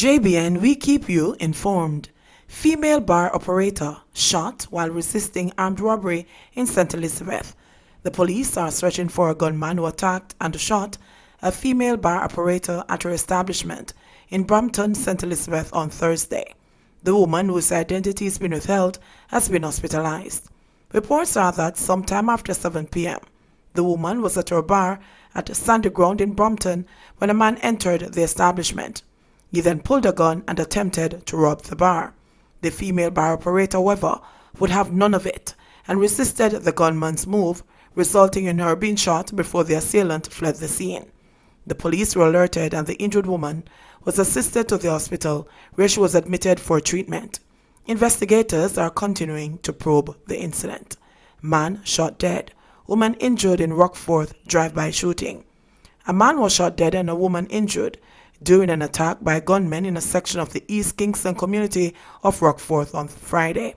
JBN, we keep you informed. Female bar operator shot while resisting armed robbery in St. Elizabeth. The police are searching for a gunman who attacked and shot a female bar operator at her establishment in Brampton, St. Elizabeth on Thursday. The woman, whose identity has been withheld, has been hospitalized. Reports are that sometime after 7 p.m., the woman was at her bar at Sandy Ground in Brampton when a man entered the establishment. He then pulled a gun and attempted to rob the bar. The female bar operator, however, would have none of it and resisted the gunman's move, resulting in her being shot before the assailant fled the scene. The police were alerted and the injured woman was assisted to the hospital where she was admitted for treatment. Investigators are continuing to probe the incident. Man shot dead. Woman injured in Rockforth drive-by shooting. A man was shot dead and a woman injured during an attack by gunmen in a section of the East Kingston community of Rockforth on Friday.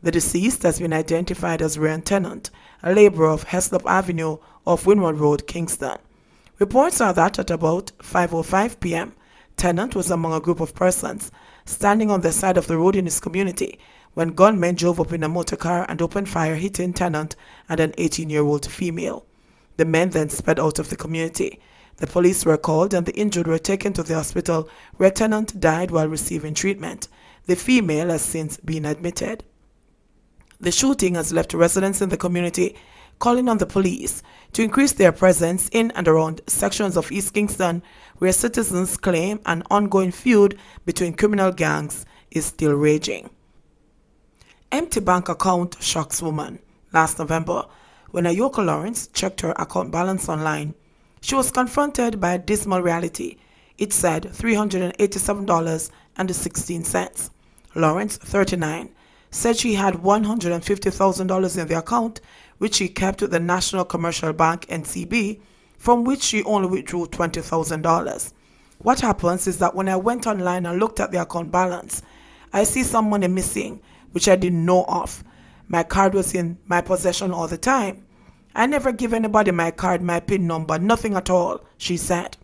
The deceased has been identified as Ryan Tennant, a laborer of Heslop Avenue off Winwood Road, Kingston. Reports are that at about 5:05 p.m., Tennant was among a group of persons standing on the side of the road in his community when gunmen drove up in a motor car and opened fire, hitting Tennant and an 18-year-old female. The men then sped out of the community. The police were called and the injured were taken to the hospital where Tennant died while receiving treatment. The female has since been admitted. The shooting has left residents in the community calling on the police to increase their presence in and around sections of East Kingston where citizens claim an ongoing feud between criminal gangs is still raging. Empty bank account shocks woman. Last November, when Ayoko Lawrence checked her account balance online, she was confronted by a dismal reality. It said $387.16. Lawrence, 39, said she had $150,000 in the account, which she kept with the National Commercial Bank (NCB), from which she only withdrew $20,000. What happens is that when I went online and looked at the account balance, I see some money missing, which I didn't know of. My card was in my possession all the time. I never give anybody my card, my PIN number, nothing at all, she said.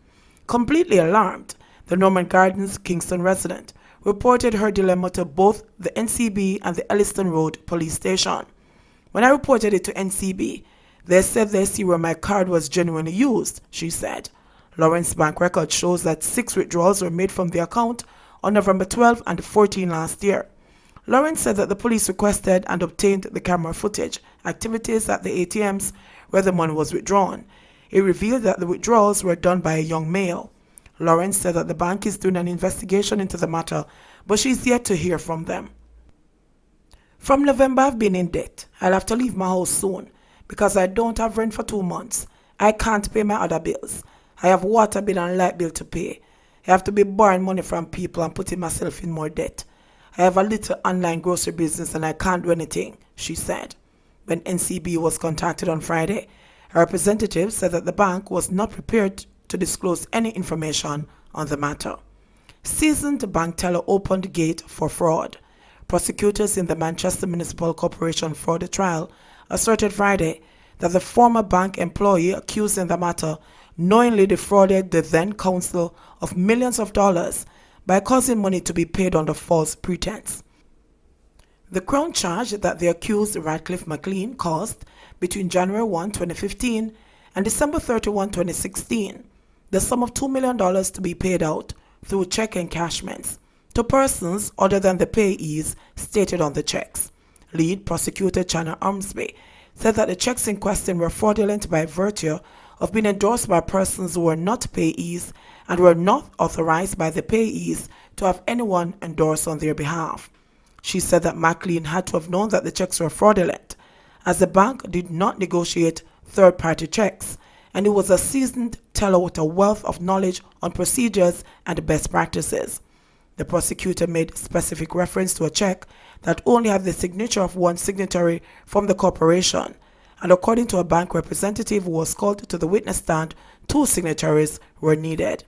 Completely alarmed, the Norman Gardens Kingston resident reported her dilemma to both the NCB and the Elliston Road police station. When I reported it to NCB, they said they see where my card was genuinely used, she said. Lawrence Bank record shows that 6 withdrawals were made from the account on November 12 and 14 last year. Lawrence said that the police requested and obtained the camera footage activities at the ATMs where the money was withdrawn. It revealed that the withdrawals were done by a young male. Lawrence said that the bank is doing an investigation into the matter, but she's yet to hear from them. From November, I've been in debt. I'll have to leave my house soon because I don't have rent for 2 months. I can't pay my other bills. I have water bill and light bill to pay. I have to be borrowing money from people and putting myself in more debt. I have a little online grocery business and I can't do anything, she said. When NCB was contacted on Friday, a representative said that the bank was not prepared to disclose any information on the matter. Seasoned bank teller opened gate for fraud. Prosecutors in the Manchester Municipal Corporation fraud trial asserted Friday that the former bank employee accused in the matter knowingly defrauded the then council of millions of dollars by causing money to be paid under false pretense. The Crown charged that the accused Radcliffe McLean caused, between January 1, 2015 and December 31, 2016, the sum of $2 million to be paid out through check encashments to persons other than the payees stated on the checks. Lead prosecutor Chana Ormsby said that the checks in question were fraudulent by virtue of being endorsed by persons who were not payees and were not authorized by the payees to have anyone endorse on their behalf. She said that McLean had to have known that the checks were fraudulent, as the bank did not negotiate third-party checks, and he was a seasoned teller with a wealth of knowledge on procedures and best practices. The prosecutor made specific reference to a check that only had the signature of one signatory from the corporation, and according to a bank representative who was called to the witness stand, 2 signatories were needed.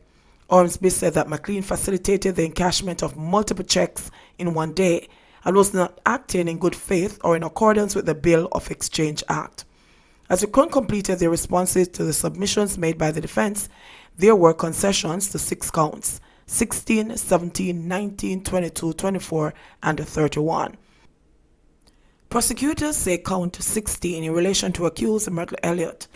Ormsby said that McLean facilitated the encashment of multiple checks in one day and was not acting in good faith or in accordance with the Bill of Exchange Act. As the Crown completed their responses to the submissions made by the defense, there were concessions to 6 counts. 16, 17, 19, 22, 24, and 31. Prosecutors say count 16 in relation to accused Myrtle Elliott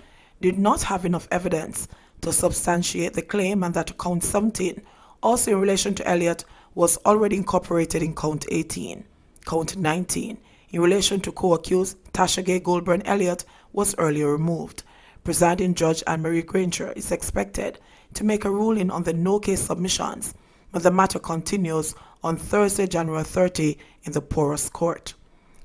did not have enough evidence to substantiate the claim, and that count 17, also in relation to Elliott, was already incorporated in count 18. Count 19, in relation to co-accused Tasha Gay Goldburn Elliott, was earlier removed. Presiding Judge Anne-Marie Granger is expected to make a ruling on the no-case submissions when the matter continues on Thursday, January 30, in the Porous Court.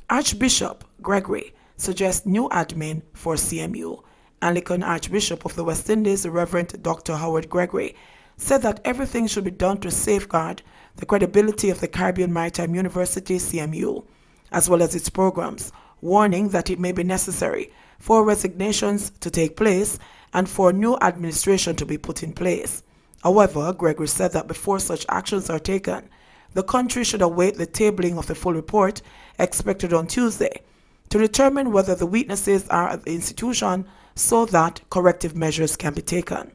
Archbishop Gregory suggests new admin for CMU. Anglican Archbishop of the West Indies, the Reverend Dr. Howard Gregory, said that everything should be done to safeguard the credibility of the Caribbean Maritime University, CMU, as well as its programs, warning that it may be necessary for resignations to take place and for new administration to be put in place. However, Gregory said that before such actions are taken, the country should await the tabling of the full report expected on Tuesday to determine whether the weaknesses are at the institution so that corrective measures can be taken.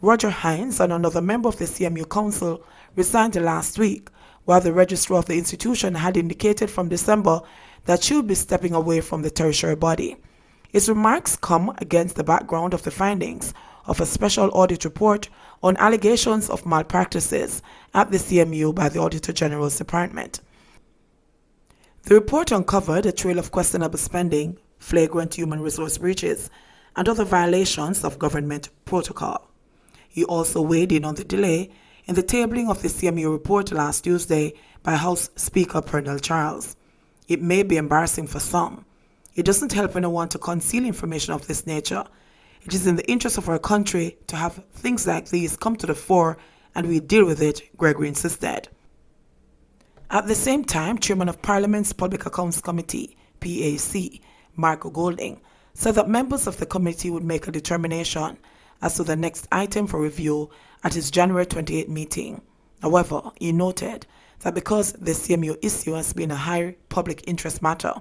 Roger Hines and another member of the CMU Council resigned last week, while the registrar of the institution had indicated from December that she would be stepping away from the tertiary body. His remarks come against the background of the findings of a special audit report on allegations of malpractices at the CMU by the Auditor General's Department. The report uncovered a trail of questionable spending, flagrant human resource breaches, and other violations of government protocol. He also weighed in on the delay in the tabling of the CMU report last Tuesday by House Speaker Pernell Charles. It may be embarrassing for some. It doesn't help anyone to conceal information of this nature. It is in the interest of our country to have things like these come to the fore, and we deal with it, Gregory insisted. At the same time, Chairman of Parliament's Public Accounts Committee, PAC, Mark Golding, said that members of the committee would make a determination as to the next item for review at his January 28 meeting. However, he noted that because the CMU issue has been a high public interest matter,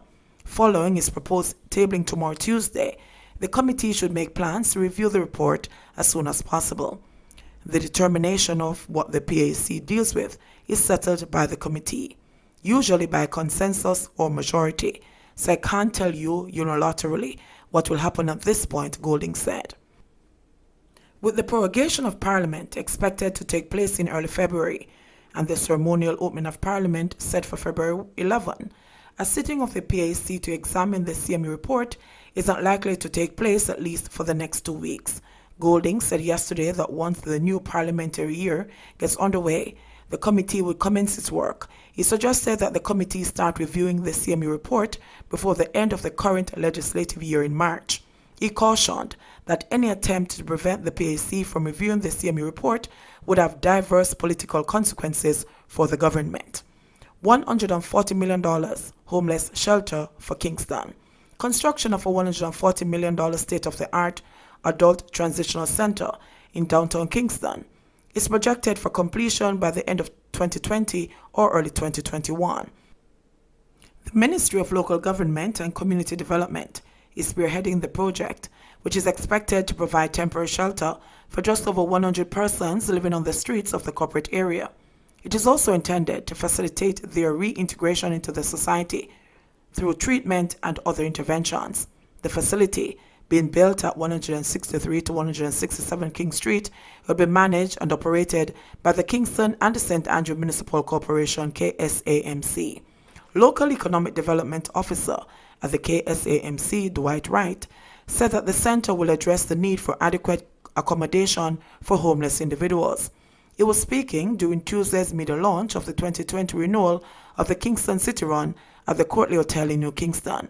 following his proposed tabling tomorrow Tuesday, the committee should make plans to review the report as soon as possible. The determination of what the PAC deals with is settled by the committee, usually by consensus or majority, so I can't tell you unilaterally what will happen at this point, Golding said. With the prorogation of Parliament expected to take place in early February and the ceremonial opening of Parliament set for February 11, a sitting of the PAC to examine the CMU report is not likely to take place at least for the next 2 weeks. Golding said yesterday that once the new parliamentary year gets underway, the committee would commence its work. He suggested that the committee start reviewing the CMU report before the end of the current legislative year in March. He cautioned that any attempt to prevent the PAC from reviewing the CMU report would have diverse political consequences for the government. $140 million homeless shelter for Kingston. Construction of a $140 million state-of-the-art adult transitional center in downtown Kingston is projected for completion by the end of 2020 or early 2021. The Ministry of Local Government and Community Development is spearheading the project, which is expected to provide temporary shelter for just over 100 persons living on the streets of the corporate area. It is also intended to facilitate their reintegration into the society through treatment and other interventions. The facility, being built at 163 to 167 King Street, will be managed and operated by the Kingston and the St. Andrew Municipal Corporation, KSAMC. Local Economic Development Officer at the KSAMC, Dwight Wright, said that the center will address the need for adequate accommodation for homeless individuals. He was speaking during Tuesday's media launch of the 2020 renewal of the Kingston City Run at the Courtly Hotel in New Kingston.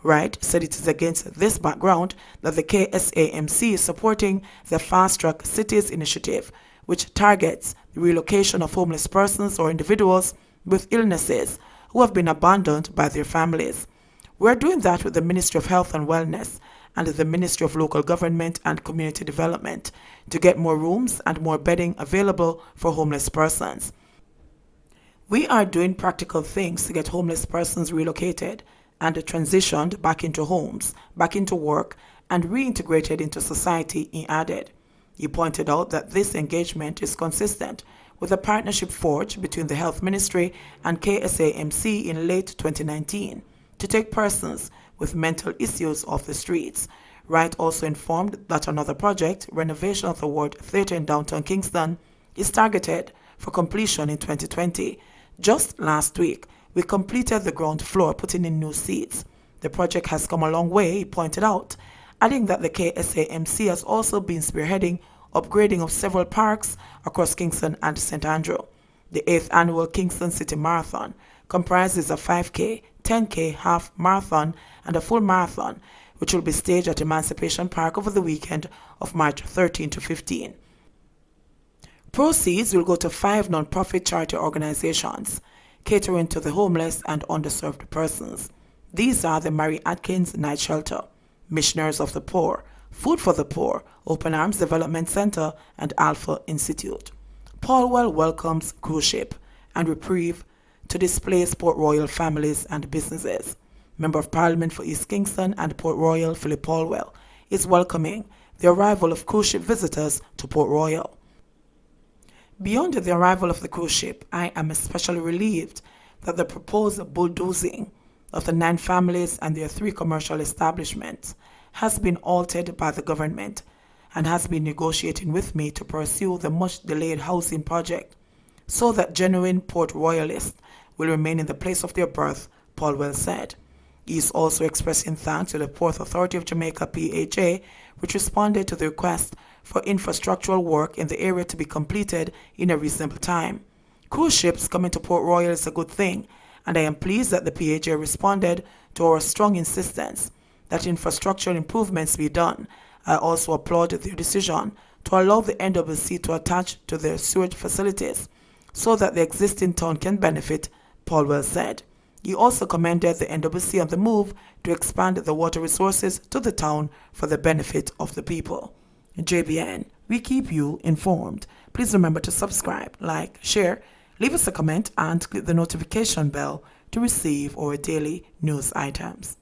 Wright said it is against this background that the KSAMC is supporting the Fast Track Cities initiative, which targets the relocation of homeless persons or individuals with illnesses who have been abandoned by their families. We are doing that with the Ministry of Health and Wellness and the Ministry of Local Government and Community Development to get more rooms and more bedding available for homeless persons. We are doing practical things to get homeless persons relocated and transitioned back into homes, back into work, and reintegrated into society, he added. He pointed out that this engagement is consistent with a partnership forged between the Health Ministry and KSAMC in late 2019 to take persons with mental issues off the streets. Wright also informed that another project, renovation of the Ward Theatre in downtown Kingston, is targeted for completion in 2020. Just last week, we completed the ground floor, putting in new seats. The project has come a long way, he pointed out, adding that the KSAMC has also been spearheading upgrading of several parks across Kingston and St. Andrew. The 8th annual Kingston City Marathon comprises a 5K, 10K, half marathon, and a full marathon, which will be staged at Emancipation Park over the weekend of March 13 to 15. Proceeds will go to 5 non-profit charity organizations catering to the homeless and underserved persons. These are the Mary Atkins Night Shelter, Missionaries of the Poor, Food for the Poor, Open Arms Development Center, and Alpha Institute. Paulwell welcomes cruise ship and reprieve to displaced Port Royal families and businesses. Member of Parliament for East Kingston and Port Royal, Philip Paulwell, is welcoming the arrival of cruise ship visitors to Port Royal. Beyond the arrival of the cruise ship, I am especially relieved that the proposed bulldozing of the 9 families and their 3 commercial establishments has been altered by the government and has been negotiating with me to pursue the much-delayed housing project so that genuine Port Royalists will remain in the place of their birth, Paulwell said. He is also expressing thanks to the Port Authority of Jamaica, PHA, which responded to the request for infrastructural work in the area to be completed in a reasonable time. Cruise ships coming to Port Royal is a good thing, and I am pleased that the PHA responded to our strong insistence that infrastructural improvements be done. I also applaud their decision to allow the NWC to attach to their sewage facilities so that the existing town can benefit, Paulwell said. He also commended the NWC on the move to expand the water resources to the town for the benefit of the people. JBN, we keep you informed. Please remember to subscribe, like, share, leave us a comment, and click the notification bell to receive our daily news items.